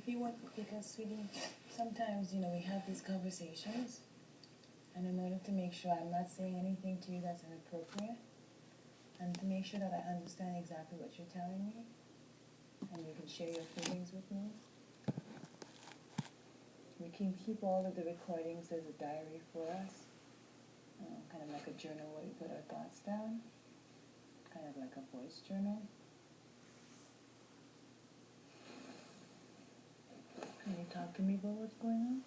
Because sweetie, sometimes, we have these conversations, and in order to make sure I'm not saying anything to you that's inappropriate, and to make sure that I understand exactly what you're telling me, and you can share your feelings with me, we can keep all of the recordings as a diary for us, kind of like a journal where we put our thoughts down, kind of like a voice journal. Can you talk to me about what's going on?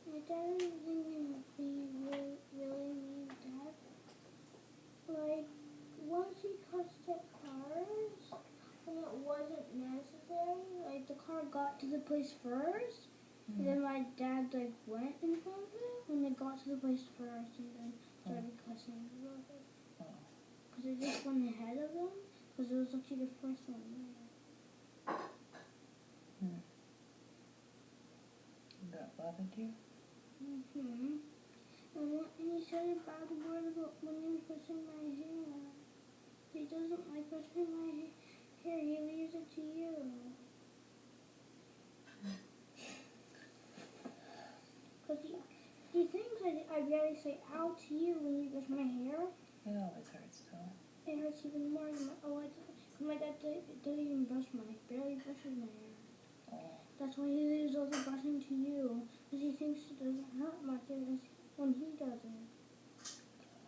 My dad is being really mean dad. Like, once he cussed at cars when it wasn't necessary, like the car got to the place first, and then my dad went in front of it when it got to the place first, and then started cussing about it. Because it just went ahead of him, because it was actually the first one there. That bothered you? Mm-hmm. And he said a bad word about when he was brushing my hair. He doesn't like brushing my hair. He leaves it to you. Because he thinks I barely say ow to you when you brush my hair. It always hurts, though. It hurts even more. My dad doesn't even barely brushes my hair. Oh. That's why he leaves all the brushing to you. Because he thinks it doesn't hurt much when he does it.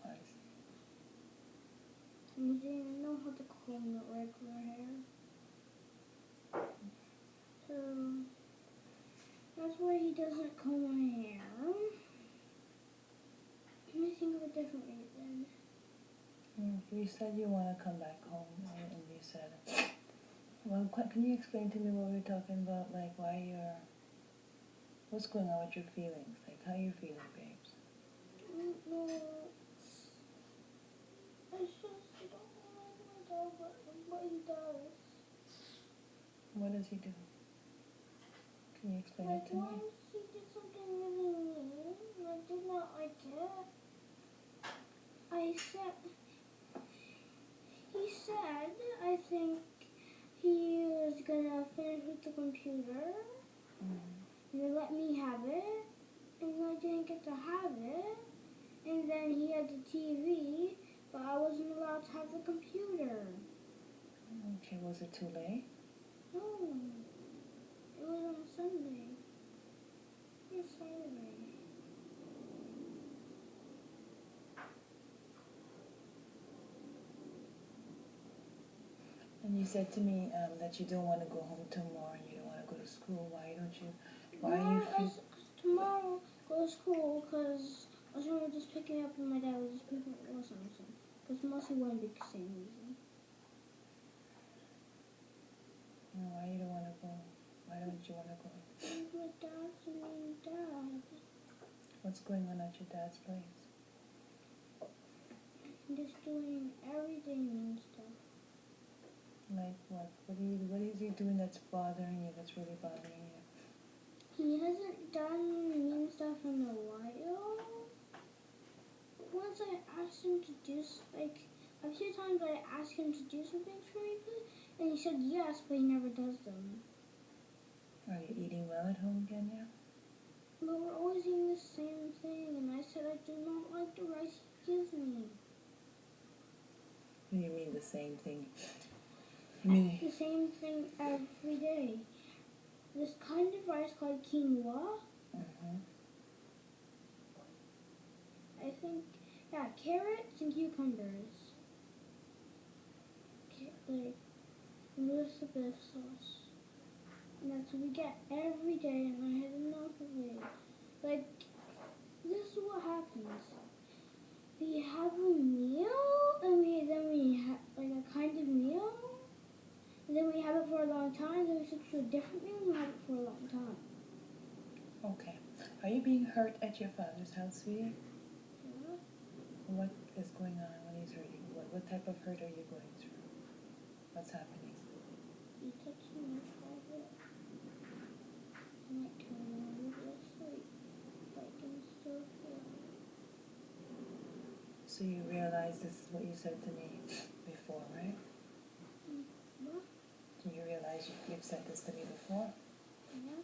I see. And he doesn't even know how to comb the regular hair. So, that's why he doesn't comb my hair. Let me think of a different reason. You said you want to come back home, and you said, well, can you explain to me what we were talking about, like what's going on with your feelings, like how you feeling, babes? No, it's just I don't like my dad, what he does. What does he do? Can you explain it to me? Once he did something really mean, and I did not like it. He said, I think he was gonna finish with the computer, and they let me have it, and I didn't get to have it, and then he had the TV, but I wasn't allowed to have the computer. Okay, was it too late? No, it was on Sunday. It was Saturday. And you said to me that you don't want to go home tomorrow and you don't want to go to school. Why don't you? Why are you feel? Tomorrow go to school because I was going to just pick it up and my dad was just picking it up. Because mostly one big same reason. Why you don't want to go? Why don't you want to go? Because my dad's a mean dad. What's going on at your dad's place? He's doing everything and stuff. Like what? What is he doing that's bothering you? That's really bothering you? He hasn't done mean stuff in a while. Once I asked him to do, a few times I asked him to do some things for me, and he said yes, but he never does them. Are you eating well at home again now? But we're always eating the same thing, and I said I do not like the rice he gives me. What do you mean the same thing? You mean the same thing every day. This kind of rice called quinoa. I think, carrots and cucumbers. With a bit of sauce. And that's what we get every day, and I had enough of it. This is what happens. We have a meal, and then we have a kind of meal, and then we have it for a long time, then we switch to a different meal, and we have it for a long time. Okay. Are you being hurt at your father's house, sweetie? Yeah. What is going on when he's hurting? What type of hurt are you going through? What's happening? He touched my private. Night time when I was asleep. I can still feel it. So you realize this is what you said to me before, right? What? Do you realize you've said this to me before? Yeah.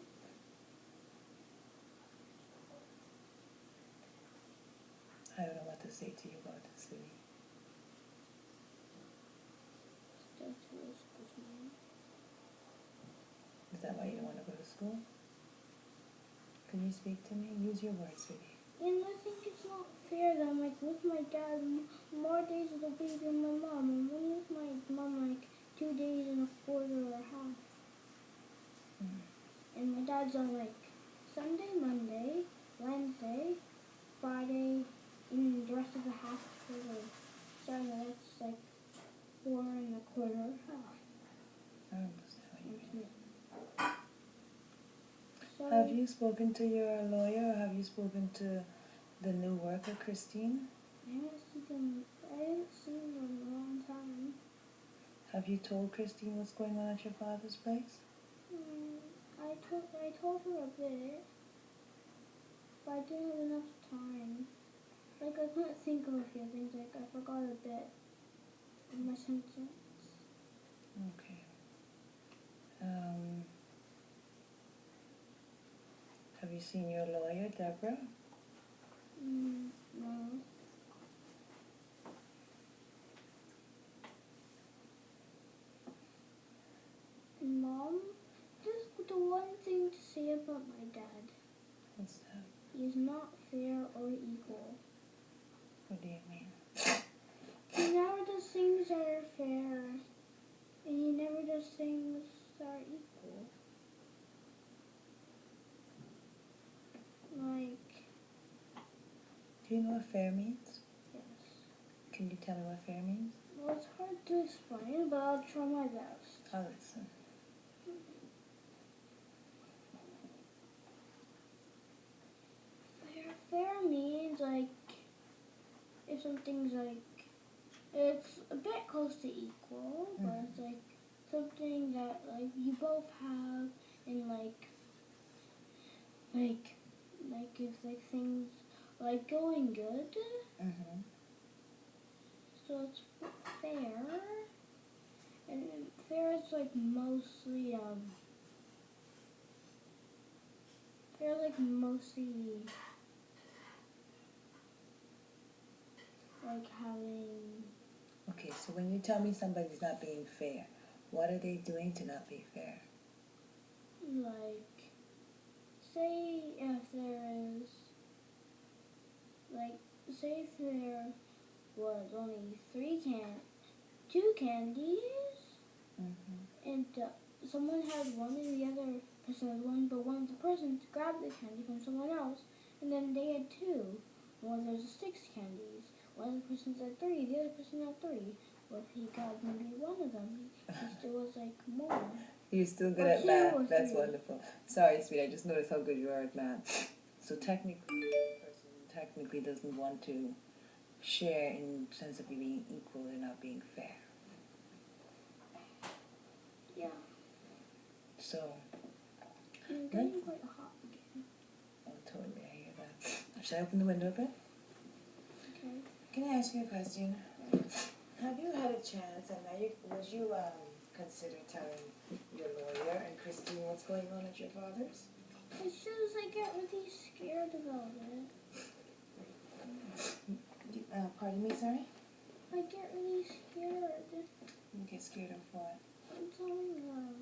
I don't know what to say to you about this, sweetie. Still too old school for me. Is that why you don't want to go to school? Can you speak to me? Use your words, sweetie. And I think it's not fair that I'm like with my dad more days of the week than my mom. I'm only with my mom like 2 days and a quarter or half. And my dad's on like Sunday, Monday, Wednesday, Friday, and the rest of the half for the Saturday. That's like 4 and a quarter half. I don't understand what you mean. So Have you spoken to your lawyer, or have you spoken to the new worker, Christine? I haven't seen them in a long time. Have you told Christine what's going on at your father's place? I told her a bit, but I didn't have enough time. Like I couldn't think of a few things. Like I forgot a bit of my sentence. Okay. Have you seen your lawyer, Deborah? No. Mom, just the one thing to say about my dad. What's that? He is not fair or equal. What do you mean? He never does things that are fair, and he never does things that are equal. Like, Do you know what fair means? yes. Can you tell me what fair means? Well, it's hard to explain, but I'll try my best. I'll listen. Fair means like if something's like it's a bit close to equal, but it's like something that like you both have, and like if like things like going good, Mm-hmm. so it's fair, and fair is like mostly like having. Okay, so when you tell me somebody's not being fair, what are they doing to not be fair? Like, say if there was only two candies, Mm-hmm. and someone had one and the other person had one, but one of the persons grabbed the candy from someone else, and then they had two. Well, there's 6 candies. One of the persons had 3, the other person had 3. Well, if he got maybe one of them, he still was like more. You're still good Or at 2 math. or That's 3. wonderful. Sorry, sweet. I just noticed how good you are at math. So technically, the person technically doesn't want to share in the sense of being equal and not being fair. Yeah. So, It's getting quite hot again. oh, totally, I hear that. Should I open the window a bit? Okay. Can I ask you a question? Have you had a chance, and would you consider telling your lawyer and Christine what's going on at your father's? As soon as I get really scared about it. Pardon me, sorry? I get really scared. You get scared of what? I'm telling them.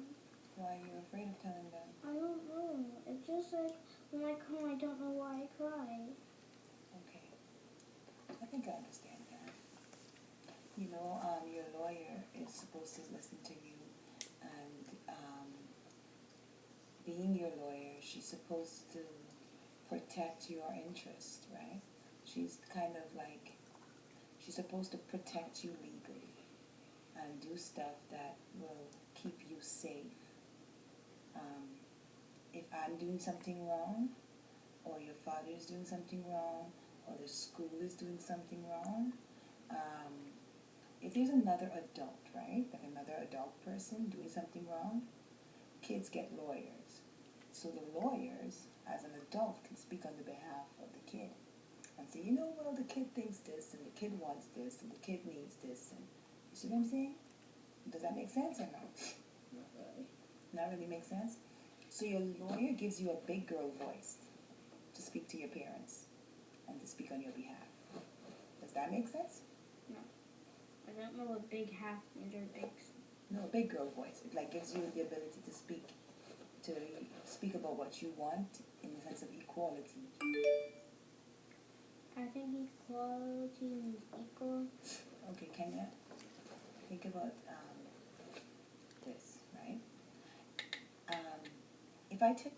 Why are you afraid of telling them? I don't know. It's just like when I come, I don't know why I cry. Okay. I think I understand that. You know, your lawyer is supposed to listen to you, and being your lawyer, she's supposed to protect your interest, right? She's kind of like, she's supposed to protect you legally and do stuff that will keep you safe. If I'm doing something wrong, or your father is doing something wrong, or the school is doing something wrong, if there's another adult, right, like another adult person doing something wrong, kids get lawyers. So the lawyers, as an adult, can speak on the behalf of the kid and say, you know, well, the kid thinks this, and the kid wants this, and the kid needs this, and you see what I'm saying? Does that make sense or no? Not really. Not really make sense? So your lawyer gives you a big girl voice to speak to your parents and to speak on your behalf. Does that make sense? No. I don't know what big half means or bigs. No, a big girl voice. It like gives you the ability to speak about what you want in the sense of equality. I think equality means equal. Okay, Kenya, think about this, right? If I took